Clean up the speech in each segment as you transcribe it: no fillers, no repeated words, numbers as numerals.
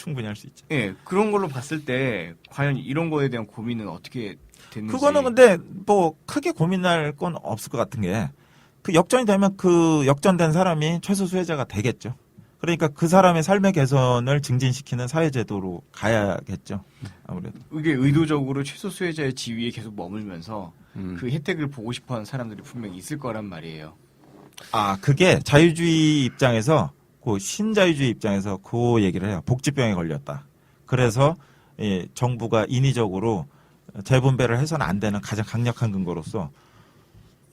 충분히 할 수 있죠. 예, 그런 걸로 봤을 때 과연 이런 거에 대한 고민은 어떻게 됐는지. 그거는 근데 뭐 크게 고민할 건 없을 것 같은 게 그 역전이 되면 그 역전된 사람이 최소 수혜자가 되겠죠. 그러니까 그 사람의 삶의 개선을 증진시키는 사회제도로 가야겠죠. 아무래도. 이게 의도적으로 최소 수혜자의 지위에 계속 머물면서 그 혜택을 보고 싶어하는 사람들이 분명히 있을 거란 말이에요. 아, 그게 자유주의 입장에서 그 신자유주의 입장에서 그 얘기를 해요. 복지병에 걸렸다. 그래서 예, 정부가 인위적으로 재분배를 해서는 안 되는 가장 강력한 근거로서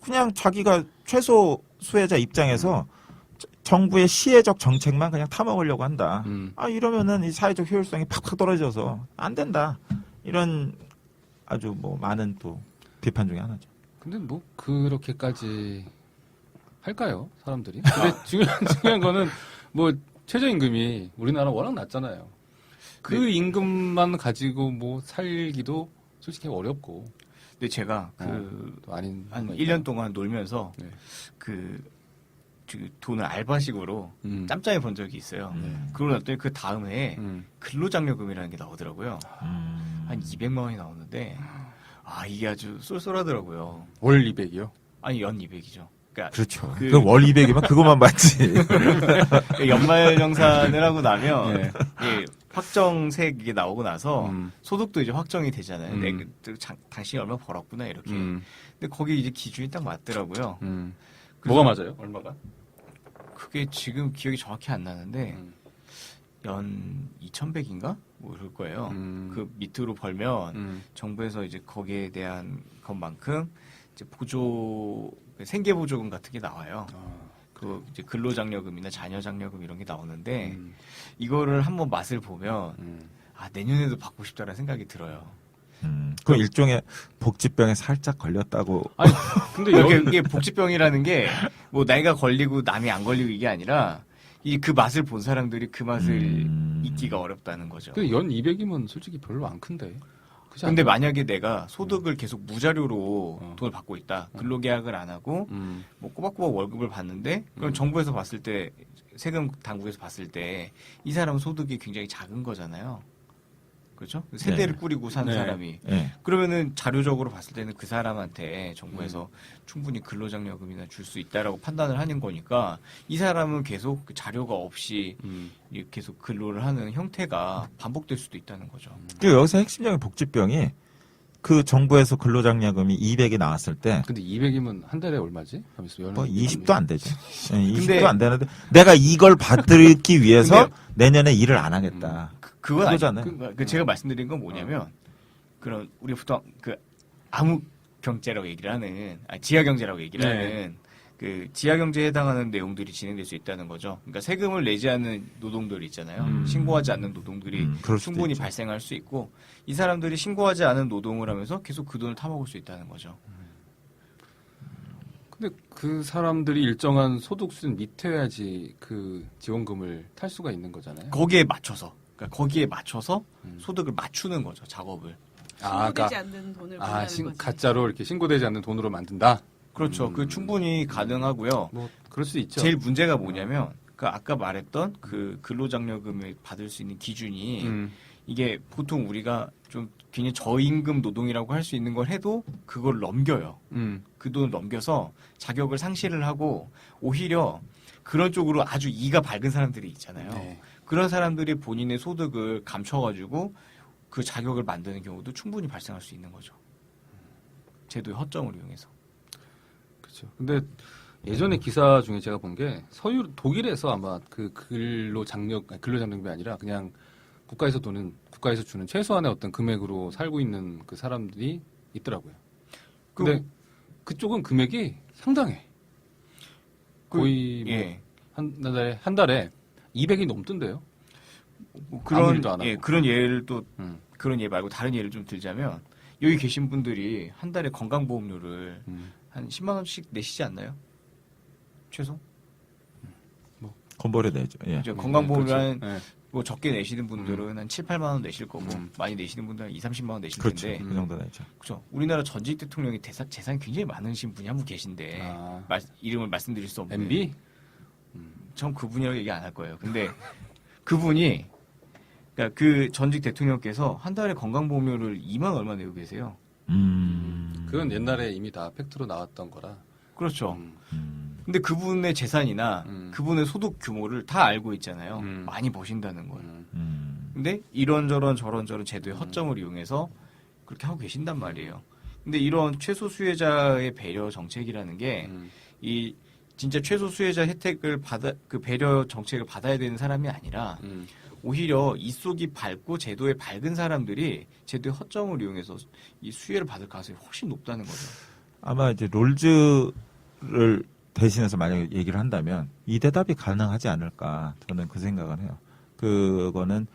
그냥 자기가 최소 수혜자 입장에서 정부의 시혜적 정책만 그냥 타먹으려고 한다. 아, 이러면은 이 사회적 효율성이 팍팍 떨어져서 안 된다. 이런 아주 뭐 많은 또 비판 중에 하나죠. 근데 뭐 그렇게까지 할까요, 사람들이? 근데 중요한 거는 뭐 최저임금이 우리나라 워낙 낮잖아요. 그 네. 임금만 가지고 뭐 살기도 솔직히 어렵고. 근데 제가 또 아닌 한 거니까. 1년 동안 놀면서 네. 그 돈을 알바식으로 짬짜게 번 적이 있어요. 그러고 났더니 그 다음 해에 근로장려금이라는 게 나오더라고요. 한 200만 원이 나오는데 아 이게 아주 쏠쏠하더라고요. 월 200이요? 아니 연 200이죠. 그러니까 그렇죠. 그- 그럼 월 200이면 그것만 받지. 연말정산을 하고 나면 네. 예, 확정세 이게 나오고 나서 소득도 이제 확정이 되잖아요. 당신이 얼마 벌었구나 이렇게. 근데 거기 이제 기준이 딱 맞더라고요. 뭐가 맞아요? 얼마가? 그게 지금 기억이 정확히 안 나는데 연 2,100인가? 뭐 이럴 거예요. 그 밑으로 벌면 정부에서 이제 거기에 대한 것만큼 이제 생계 보조금 같은 게 나와요. 그 이제 근로장려금이나 자녀장려금 이런 게 나오는데 이거를 한번 맛을 보면 아 내년에도 받고 싶다라는 생각이 들어요. 그 일종의 복지병에 살짝 걸렸다고. 아니, 근데 이게 복지병이라는 게 뭐 나이가 걸리고 남이 안 걸리고 이게 아니라 그 맛을 본 사람들이 그 맛을 잊기가 어렵다는 거죠. 근데 연 200이면 솔직히 별로 안 큰데. 그렇지 근데 않아요? 만약에 내가 소득을 계속 무자료로 돈을 받고 있다. 근로계약을 안 하고 뭐 꼬박꼬박 월급을 받는데 그럼 정부에서 봤을 때 세금 당국에서 봤을 때 이 사람 소득이 굉장히 작은 거잖아요. 그렇죠? 세대를 꾸리고 사는 네. 사람이. 예. 그러면은 자료적으로 봤을 때는 그 사람한테 정부에서 충분히 근로장려금이나 줄 수 있다라고 판단을 하는 거니까 이 사람은 계속 그 자료가 없이 계속 근로를 하는 형태가 반복될 수도 있다는 거죠. 그리고 여기서 핵심적인 복지병이 그 정부에서 근로장려금이 200이 나왔을 때 근데 200이면 한 달에 얼마지? 뭐 20도 안 되죠. 예, 20도 근데- 안 되는데 내가 이걸 받기 위해서 근데- 내년에 일을 안 하겠다. 그건 그거잖아요. 제가 말씀드린 건 뭐냐면 그런 우리 보통 그 암흑 경제라고 얘기를 하는 지하 경제라고 얘기를 네. 하는 그 지하 경제에 해당하는 내용들이 진행될 수 있다는 거죠. 그러니까 세금을 내지 않는 노동들이 있잖아요. 신고하지 않는 노동들이 그럴 수도 충분히 있죠. 발생할 수 있고 이 사람들이 신고하지 않은 노동을 하면서 계속 그 돈을 타먹을 수 있다는 거죠. 근데 그 사람들이 일정한 소득 수준 밑에야지 그 지원금을 탈 수가 있는 거잖아요. 거기에 맞춰서 소득을 맞추는 거죠. 작업을. 신고되지 않는 돈을 보내는 거지. 가짜로 이렇게 신고되지 않는 돈으로 만든다. 그렇죠. 그 충분히 가능하고요. 뭐 그럴 수 있죠. 제일 문제가 뭐냐면 그 아까 말했던 그 근로장려금을 받을 수 있는 기준이 이게 보통 우리가 좀 굉장히 저임금 노동이라고 할 수 있는 걸 해도 그걸 넘겨요. 그 돈을 넘겨서 자격을 상실을 하고 오히려 그런 쪽으로 아주 이가 밝은 사람들이 있잖아요. 네. 그런 사람들이 본인의 소득을 감춰가지고 그 자격을 만드는 경우도 충분히 발생할 수 있는 거죠. 제도의 허점을 이용해서. 그렇죠. 근데 예전에 기사 중에 제가 본 게 독일에서 아마 그 근로장려금이 아니라 그냥 국가에서 주는 최소한의 어떤 금액으로 살고 있는 그 사람들이 있더라고요. 근데 그쪽은 금액이 상당해. 거의 예. 한 달에 200이 넘던데요. 뭐 아무 일도 안 하고. 그런 예를 또 음. 그런 예 말고 다른 예를 좀 들자면 여기 계신 분들이 한 달에 건강보험료를 한 10만 원씩 내시지 않나요? 최소? 건보료 내죠. 예. 이제 건강보험료 한 그렇죠. 뭐 적게 내시는 분들은 한 7, 8만 원 내실 거고 많이 내시는 분들은 2, 30만 원 내실 그렇죠. 텐데 그 정도 내죠. 그렇죠. 우리나라 전직 대통령이 재산이 굉장히 많으신 분이 한 분 계신데 이름을 말씀드릴 수 없는 MB? 전 그분이라고 얘기 안 할 거예요. 근데 그분이 그러니까 그 전직 대통령께서 한 달에 건강보험료를 2만 얼마 내고 계세요. 그건 옛날에 이미 다 팩트로 나왔던 거라. 그렇죠. 음. 근데 그분의 재산이나 음. 그분의 소득 규모를 다 알고 있잖아요. 음. 많이 버신다는 걸. 음. 근데 이런저런 저런저런 제도의 허점을 이용해서 그렇게 하고 계신단 말이에요. 근데 이런 최소 수혜자의 배려 정책이라는 게 이 진짜 최소 수혜자 혜택을 그 배려 정책을 받아야 되는 사람이 아니라 오히려 이 속이 밝고 제도에 밝은 사람들이 제도의 허점을 이용해서 이 수혜를 받을 가능성이 훨씬 높다는 거죠. 아마 이제 롤즈를 대신해서 만약에 얘기를 한다면 이 대답이 가능하지 않을까 저는 그 생각을 해요. 그거는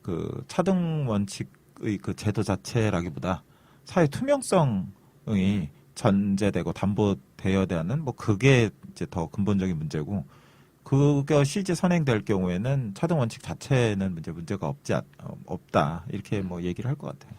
그 차등 원칙의 그 제도 자체라기보다 사회 투명성이 전제되고 담보되어야 되는 뭐 그게 이제 더 근본적인 문제고 그것이 이제 선행될 경우에는 차등 원칙 자체는 문제가 없다 이렇게 뭐 얘기를 할 것 같아요.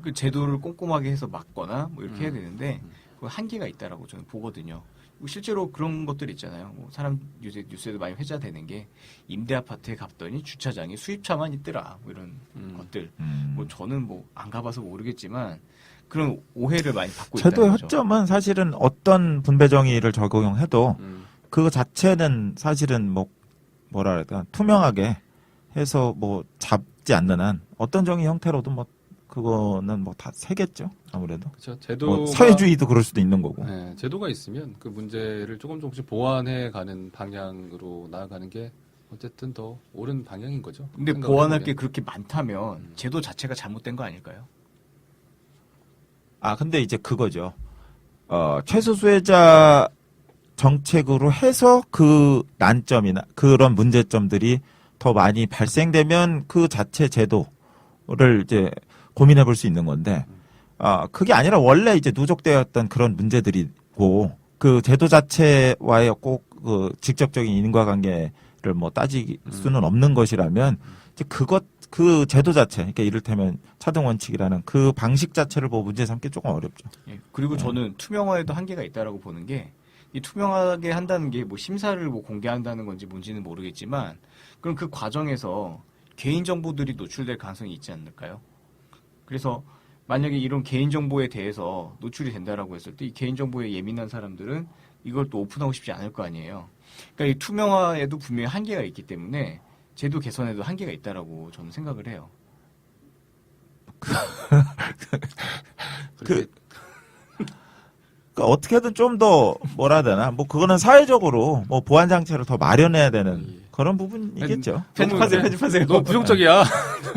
그 제도를 꼼꼼하게 해서 막거나 뭐 이렇게 해야 되는데 그 한계가 있다라고 저는 보거든요. 실제로 그런 것들 있잖아요. 뭐 사람 요새 뉴스에도 많이 회자되는 게 임대 아파트에 갔더니 주차장에 수입차만 있더라. 뭐 이런 것들. 뭐 저는 뭐 안 가봐서 모르겠지만 그런 오해를 많이 받고 있다는 제도의 거죠. 허점은 사실은 어떤 분배 정의를 적용해도 그거 자체는 사실은 뭐라 그럴까 투명하게 해서 뭐 잡지 않는 한 어떤 정의 형태로도 뭐 그거는 뭐 다 세겠죠 아무래도. 그렇죠. 제도가 뭐 사회주의도 그럴 수도 있는 거고. 네, 제도가 있으면 그 문제를 조금씩 보완해 가는 방향으로 나아가는 게 어쨌든 더 옳은 방향인 거죠. 근데 생각을 보완할 해보면. 게 그렇게 많다면 제도 자체가 잘못된 거 아닐까요? 아 근데 이제 그거죠. 최소 수혜자 정책으로 해서 그 난점이나 그런 문제점들이 더 많이 발생되면 그 자체 제도를 이제 고민해 볼 수 있는 건데, 그게 아니라 원래 이제 누적되었던 그런 문제들이고, 그 제도 자체와의 꼭 그 직접적인 인과관계를 뭐 따질 수는 없는 것이라면, 이제 그 제도 자체, 그러니까 이를테면 차등 원칙이라는 그 방식 자체를 뭐 문제 삼기 조금 어렵죠. 예, 그리고 저는 투명화에도 한계가 있다라고 보는 게, 이 투명하게 한다는 게 뭐 심사를 뭐 공개한다는 건지 뭔지는 모르겠지만, 그럼 그 과정에서 개인정보들이 노출될 가능성이 있지 않을까요? 그래서 만약에 이런 개인정보에 대해서 노출이 된다라고 했을 때 이 개인정보에 예민한 사람들은 이걸 또 오픈하고 싶지 않을 거 아니에요. 그러니까 이 투명화에도 분명히 한계가 있기 때문에 제도 개선에도 한계가 있다라고 저는 생각을 해요. 그러니까 어떻게든 좀 더 뭐라 해야 되나 뭐 그거는 사회적으로 뭐 보완 장치를 더 마련해야 되는 그런 부분이겠죠. 편집하세요. 너무 부정적이야.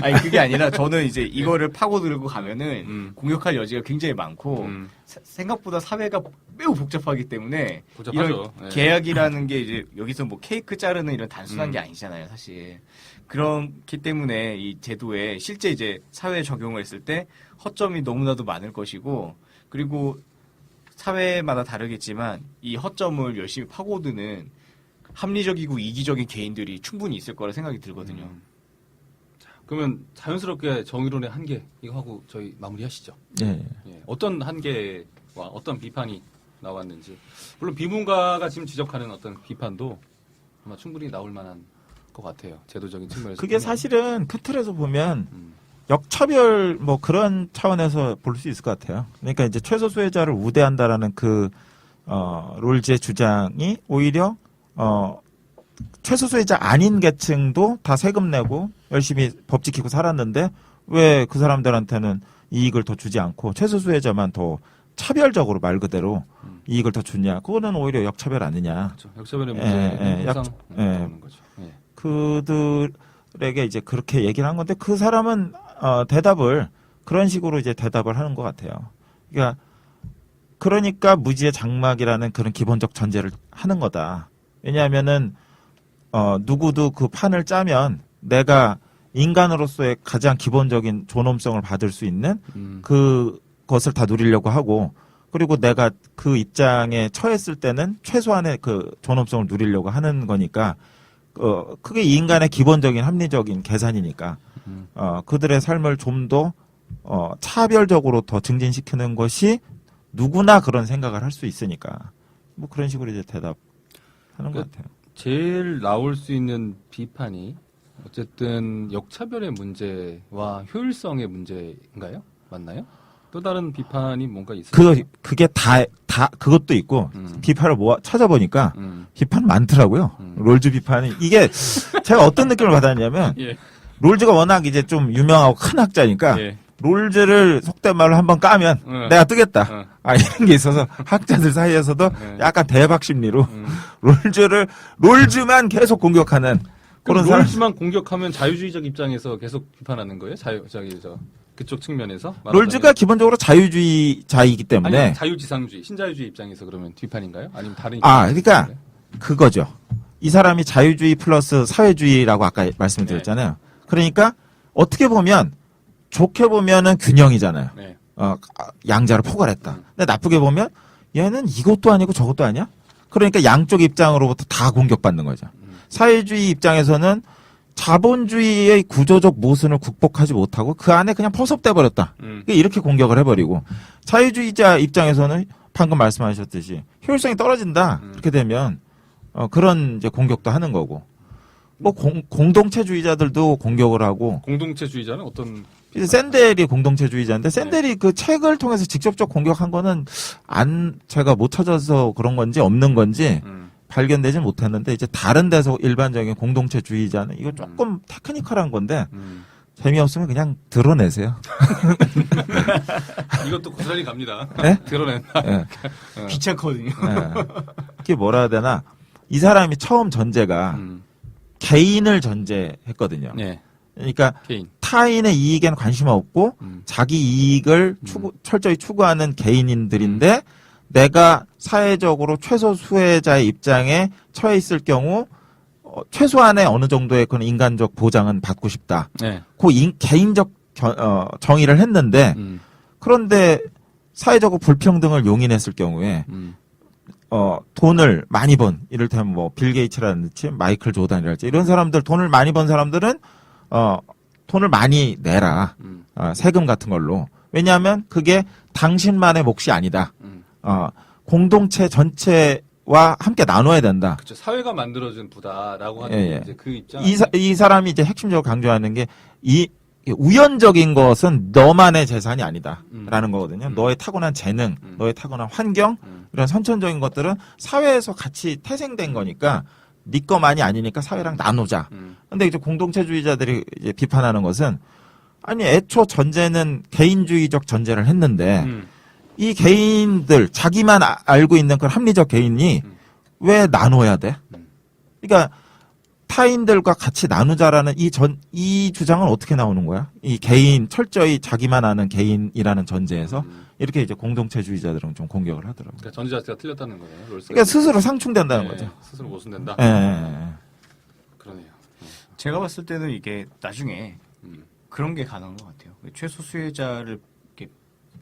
아니 그게 아니라 저는 이제 이거를 파고들고 가면은 공격할 여지가 굉장히 많고 생각보다 사회가 매우 복잡하기 때문에 복잡하죠. 이런 네. 계약이라는 게 이제 여기서 뭐 케이크 자르는 이런 단순한 게 아니잖아요, 사실. 그렇기 때문에 이 제도에 실제 이제 사회에 적용을 했을 때 허점이 너무나도 많을 것이고 그리고 사회마다 다르겠지만 이 허점을 열심히 파고드는 합리적이고 이기적인 개인들이 충분히 있을 거라 생각이 들거든요. 그러면 자연스럽게 정의론의 한계 이거 하고 저희 마무리하시죠. 예. 예, 어떤 한계와 어떤 비판이 나왔는지 물론 비문가가 지금 지적하는 어떤 비판도 아마 충분히 나올 만한 것 같아요. 제도적인 측면에서 그게 보면. 사실은 큰 틀에서 보면 역차별 뭐 그런 차원에서 볼 수 있을 것 같아요. 그러니까 이제 최소 수혜자를 우대한다라는 롤즈의 주장이 오히려 최소 수혜자 아닌 계층도 다 세금 내고 열심히 법 지키고 살았는데 왜 그 사람들한테는 이익을 더 주지 않고 최소 수혜자만 더 차별적으로 말 그대로 이익을 더 주냐? 그거는 오히려 역차별 아니냐? 그렇죠. 역차별의 예, 문제 예, 항상 예. 나오는 거죠. 예. 그들에게 이제 그렇게 얘기를 한 건데 그 사람은 대답을 그런 식으로 이제 대답을 하는 것 같아요. 그러니까 무지의 장막이라는 그런 기본적 전제를 하는 거다. 왜냐하면은 누구도 그 판을 짜면 내가 인간으로서의 가장 기본적인 존엄성을 받을 수 있는 그것을 다 누리려고 하고 그리고 내가 그 입장에 처했을 때는 최소한의 그 존엄성을 누리려고 하는 거니까 그게 인간의 기본적인 합리적인 계산이니까 그들의 삶을 좀 더 차별적으로 더 증진시키는 것이 누구나 그런 생각을 할 수 있으니까 뭐 그런 식으로 이제 대답하는 것 같아요. 제일 나올 수 있는 비판이 어쨌든 역차별의 문제와 효율성의 문제인가요? 맞나요? 또 다른 비판이 뭔가 있어요? 그게 그것도 있고, 비판을 찾아보니까, 비판 많더라고요. 롤즈 비판이. 이게, 제가 어떤 느낌을 받았냐면, 예. 롤즈가 워낙 이제 좀 유명하고 큰 학자니까, 예. 롤즈를 속된 말로 한번 까면, 내가 뜨겠다. 이런 게 있어서, 학자들 사이에서도 약간 대박 심리로, 롤즈만 계속 공격하는, 그런 사람. 롤즈만 공격하면 자유주의적 입장에서 계속 비판하는 거예요? 그쪽 측면에서? 롤즈가 기본적으로 자유주의자이기 때문에. 아니, 자유지상주의, 신자유주의 입장에서 그러면 비판인가요? 아니면 다른 그러니까 그거죠. 이 사람이 자유주의 플러스 사회주의라고 아까 말씀드렸잖아요. 그러니까 어떻게 보면 좋게 보면은 균형이잖아요. 네. 양자를 포괄했다. 근데 나쁘게 보면 얘는 이것도 아니고 저것도 아니야? 그러니까 양쪽 입장으로부터 다 공격받는 거죠. 사회주의 입장에서는 자본주의의 구조적 모순을 극복하지 못하고 그 안에 그냥 포섭돼 버렸다. 이렇게 공격을 해버리고 자유주의자 입장에서는 방금 말씀하셨듯이 효율성이 떨어진다. 그렇게 되면 그런 이제 공격도 하는 거고 뭐 공동체주의자들도 공격을 하고 공동체주의자는 어떤 이제 샌델이 공동체주의자인데 샌델이 그 책을 통해서 직접적 공격한 거는 제가 못 찾아서 그런 건지 없는 건지 발견되지 못했는데 이제 다른 데서 일반적인 공동체주의자는 이거 조금 테크니컬한 건데 재미없으면 그냥 드러내세요. 이것도 고스란히 갑니다. 네? 드러낸다. 네. 귀찮거든요. 네. 그게 뭐라 해야 되나? 이 사람이 처음 전제가 개인을 전제했거든요. 네. 그러니까 개인. 타인의 이익에는 관심 없고 자기 이익을 철저히 추구하는 개인인들인데 내가 사회적으로 최소 수혜자의 입장에 처해 있을 경우 최소한의 어느 정도의 그런 인간적 보장은 받고 싶다. 네. 개인적 정의를 했는데 그런데 사회적으로 불평등을 용인했을 경우에 돈을 많이 번 이를테면 뭐 빌 게이츠라든지 마이클 조단이랄지 이런 사람들 돈을 많이 번 사람들은 돈을 많이 내라. 세금 같은 걸로. 왜냐하면 그게 당신만의 몫이 아니다. 공동체 전체와 함께 나눠야 된다. 그렇죠. 사회가 만들어준 부다라고 하는 예. 이제 그 입장. 이 사람이 이제 핵심적으로 강조하는 게 우연적인 것은 너만의 재산이 아니다라는 거거든요. 너의 타고난 재능, 너의 타고난 환경 이런 선천적인 것들은 사회에서 같이 태생된 거니까 네 것만이 아니니까 사회랑 나누자. 근데 이제 공동체주의자들이 이제 비판하는 것은 아니 애초 전제는 개인주의적 전제를 했는데 이 개인들 자기만 알고 있는 그런 합리적 개인이 왜 나눠야 돼? 그러니까 타인들과 같이 나누자라는 이 주장은 어떻게 나오는 거야? 이 개인 철저히 자기만 아는 개인이라는 전제에서 이렇게 이제 공동체주의자들은 좀 공격을 하더라고요. 그러니까 전제 자체가 틀렸다는 거예요. 롤스가. 그러니까 스스로 상충된다는 네, 거죠. 스스로 모순된다. 예. 그러네요. 제가 봤을 때는 이게 나중에 그런 게 가능한 것 같아요. 최소 수혜자를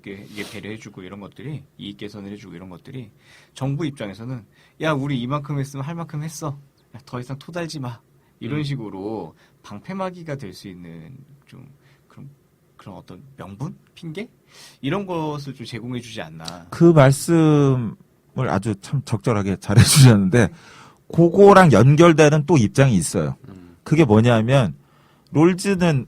이게 배려해주고 이런 것들이 이익 개선을 해주고 이런 것들이 정부 입장에서는 야 우리 이만큼 했으면 할 만큼 했어. 야, 더 이상 토달지 마. 이런 식으로 방패막이가 될 수 있는 좀 그런 어떤 명분, 핑계 이런 것을 좀 제공해주지 않나. 그 말씀을 아주 참 적절하게 잘해주셨는데 그거랑 연결되는 또 입장이 있어요. 그게 뭐냐면 롤즈는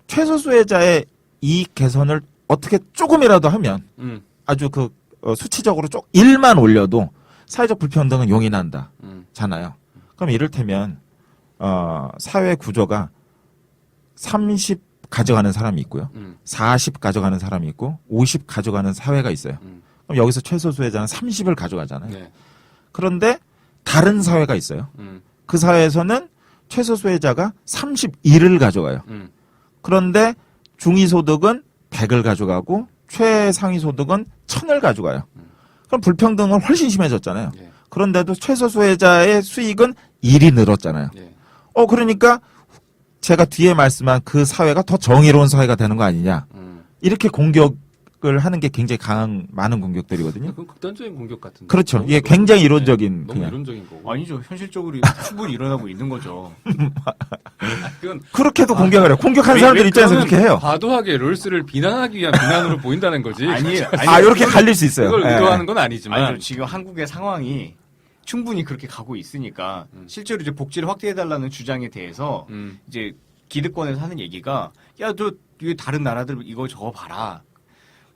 최소 수혜자의 이익 개선을 어떻게 조금이라도 하면 아주 수치적으로 1만 올려도 사회적 불평등은 용인한다. 잖아요. 그럼 이를테면 사회 구조가 30 가져가는 사람이 있고요. 40 가져가는 사람이 있고 50 가져가는 사회가 있어요. 그럼 여기서 최소 수혜자는 30을 가져가잖아요. 네. 그런데 다른 사회가 있어요. 그 사회에서는 최소 수혜자가 31을 가져가요. 그런데 중위소득은 100을 가져가고 최상위 소득은 1000을 가져가요. 그럼 불평등은 훨씬 심해졌잖아요. 네. 그런데도 최소 수혜자의 수익은 1이 늘었잖아요. 네. 그러니까 제가 뒤에 말씀한 그 사회가 더 정의로운 사회가 되는 거 아니냐. 이렇게 공격을 하는 게 굉장히 많은 공격들이거든요. 그건 극단적인 공격 같은데. 그렇죠. 이게 굉장히 이론적인 너무 그냥. 이론적인 거고. 아니죠. 현실적으로 충분히 일어나고 있는 거죠. 그건 그렇게도 공격을 해요. 공격하는 사람들 입장에서 그렇게 해요. 과도하게 롤스를 비난하기 위한 비난으로 보인다는 거지. 이렇게 갈릴 수 있어요. 그걸 예. 의도하는 건 아니지만. 아니죠. 지금 한국의 상황이 충분히 그렇게 가고 있으니까 실제로 이제 복지를 확대해달라는 주장에 대해서 이제 기득권에서 하는 얘기가 야, 저 다른 나라들 이거 저거 봐라.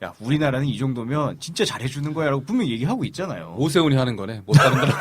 야, 우리나라는 이 정도면 진짜 잘해주는 거야라고 분명히 얘기하고 있잖아요. 오세훈이 하는 거네. 못 다른 나라.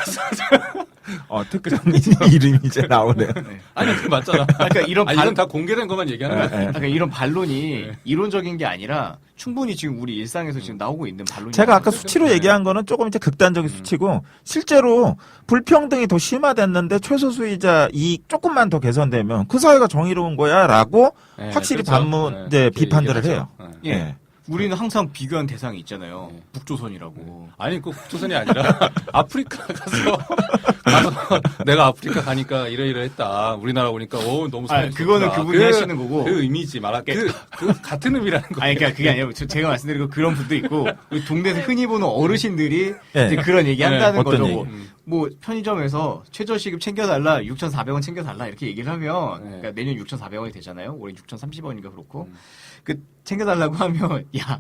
특정인 이름이 이제 나오네요. 네. 아니 그 맞잖아. 그러니까 이런 이건 다 공개된 것만 얘기하는 거야. 그러니까 이런 반론이 이론적인 게 아니라 충분히 지금 우리 일상에서 지금 나오고 있는 반론이. 제가 아까 수치로 얘기한 거는 조금 이제 극단적인 수치고 실제로 불평등이 더 심화됐는데 최소 수익자 이익 조금만 더 개선되면 그 사회가 정의로운 거야라고 네, 확실히 그렇죠. 반문 네, 이제 그렇게 비판들을 얘기하죠. 해요. 네. 예. 예. 우리는 항상 비교한 대상이 있잖아요. 네. 북조선이라고. 아니 꼭 북조선이 아니라 아프리카 가서 내가 아프리카 가니까 이러이러했다. 우리나라 오니까 너무 아, 그거는 그분이 하시는 거고. 그 의미지 그 같은 의미라는 거. 아니, 그러니까 그게 아니에요. 제가 말씀드린 거 그런 분도 있고, 우리 동네에서 흔히 보는 어르신들이 예. 이제 그런 얘기 한다는 어떤 거죠. 얘기? 뭐, 뭐 편의점에서 최저시급 챙겨달라, 6,400원 챙겨달라 이렇게 얘기를 하면, 네. 그러니까 내년 6,400원이 되잖아요. 올해 6,030원인가 그렇고. 그 챙겨달라고 하면 야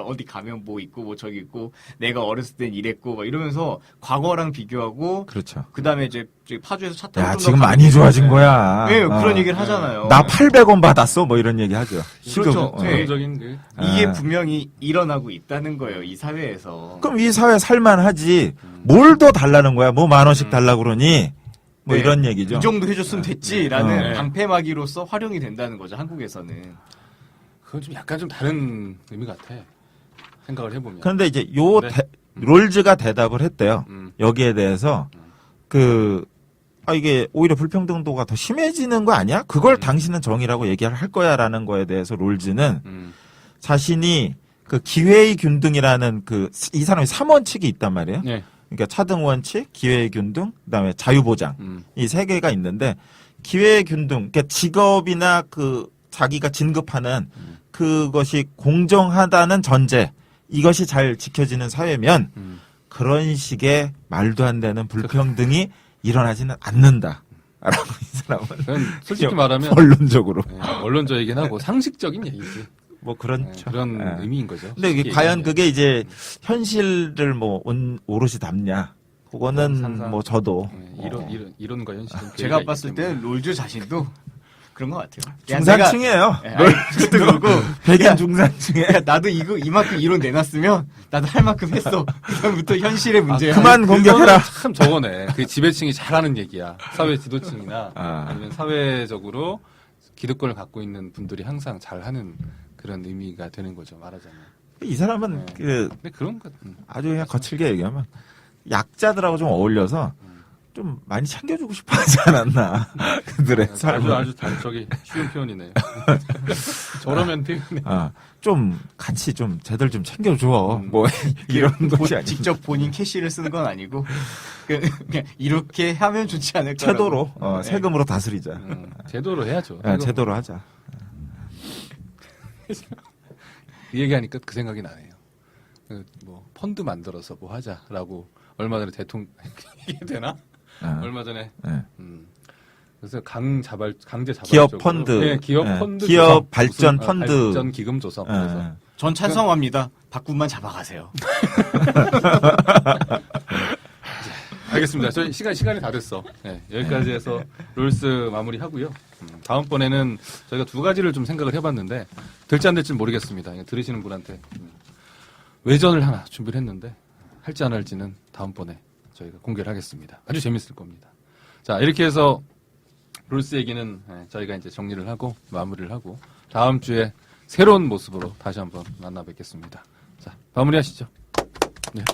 어디 가면 뭐 있고 뭐 저기 있고 내가 어렸을 땐 이랬고 막 이러면서 과거랑 비교하고 그렇죠. 그다음에 이제 파주에서 차 타고 야, 좀더 지금 가면 많이 좋아진 네. 거야. 네, 어. 그런 얘기를 하잖아요. 나 800원 받았어. 뭐 이런 얘기 하죠. 그렇죠. 시급. 네. 기본적인 그 이게 아. 분명히 일어나고 있다는 거예요, 이 사회에서. 그럼 이 사회 살만하지. 뭘 더 달라는 거야? 뭐 10,000원씩 달라고 그러니? 뭐 네. 이런 얘기죠. 이 정도 해줬으면 됐지라는 네. 방패막이로서 활용이 된다는 거죠, 한국에서는. 그건 좀 약간 좀 다른 의미 같아. 생각을 해보면. 그런데 이제 요 네. 롤즈가 대답을 했대요. 음. 여기에 대해서 이게 오히려 불평등도가 더 심해지는 거 아니야? 그걸 당신은 정의라고 얘기를 할 거야라는 거에 대해서 롤즈는 자신이 그 기회의 균등이라는 이 사람이 3원칙이 있단 말이에요. 네. 그러니까 차등 원칙, 기회의 균등, 그다음에 자유보장 이 세 개가 있는데 기회의 균등, 그러니까 직업이나 자기가 진급하는 그것이 공정하다는 전제, 이것이 잘 지켜지는 사회면 그런 식의 말도 안 되는 불평등이 일어나지는 않는다. 라고 이 사람은 그건 솔직히 말하면 언론적으로 네, 언론적이긴 하고 상식적인 얘기지. 뭐 네, 그렇죠. 그런 예. 의미인 거죠. 근데 이게 쉽게 과연 얘기하면. 그게 이제 현실을 뭐 오롯이 담냐? 그거는 상상. 뭐 저도 네, 이론과 현실은 제가 괴리가 봤을 있기 때문에. 때는 롤즈 자신도 그런 것 같아요. 야, 중산층이에요. 내가- 아니, 그것도 그렇고 백인 중산층에 야, 나도 이만큼 이론 내놨으면 나도 할 만큼 했어. 그다음부터 현실의 문제야. 그만 공격해라. 참 저거네. 그 지배층이 잘하는 얘기야. 사회 지도층이나 아. 아니면 사회적으로 기득권을 갖고 있는 분들이 항상 잘하는 그런 의미가 되는 거죠. 말하자면. 이 사람은 네. 근데 그런 것. 아주 그냥 거칠게 얘기하면 약자들하고 좀 어울려서 좀 많이 챙겨주고 싶어 하지 않았나. 그들의 삶을. 아주 저기 쉬운 표현이네요. 저러면 표현이. 좀 같이 좀 쟤들 좀 챙겨줘. 뭐 이런 것이 아니고. 직접 본인 캐시를 쓰는 건 아니고 그냥 이렇게 하면 좋지 않을까. 제도로 세금으로 다스리자. 제도로 해야죠. 제도로 하자. 이 얘기하니까 그 생각이 나네요. 뭐 펀드 만들어서 뭐 하자라고 얼마 전에 대통령 이게 되나? 얼마 전에 네. 그래서 강제 자발 기업 쪽으로. 펀드. 네, 기업 네. 펀드 기업 조성. 발전 무슨, 펀드. 발전 기금 조성. 그래서 전 찬성합니다. 박군만 잡아가세요. 알겠습니다. 저희 시간이 다 됐어. 네, 여기까지 해서 롤스 마무리하고요. 다음번에는 저희가 두 가지를 좀 생각을 해봤는데 될지 안 될지 모르겠습니다. 들으시는 분한테 외전을 하나 준비를 했는데 할지 안 할지는 다음번에 저희가 공개를 하겠습니다. 아주 재밌을 겁니다. 자, 이렇게 해서 롤스 얘기는 저희가 이제 정리를 하고 마무리를 하고 다음 주에 새로운 모습으로 다시 한번 만나 뵙겠습니다. 자, 마무리하시죠. 네.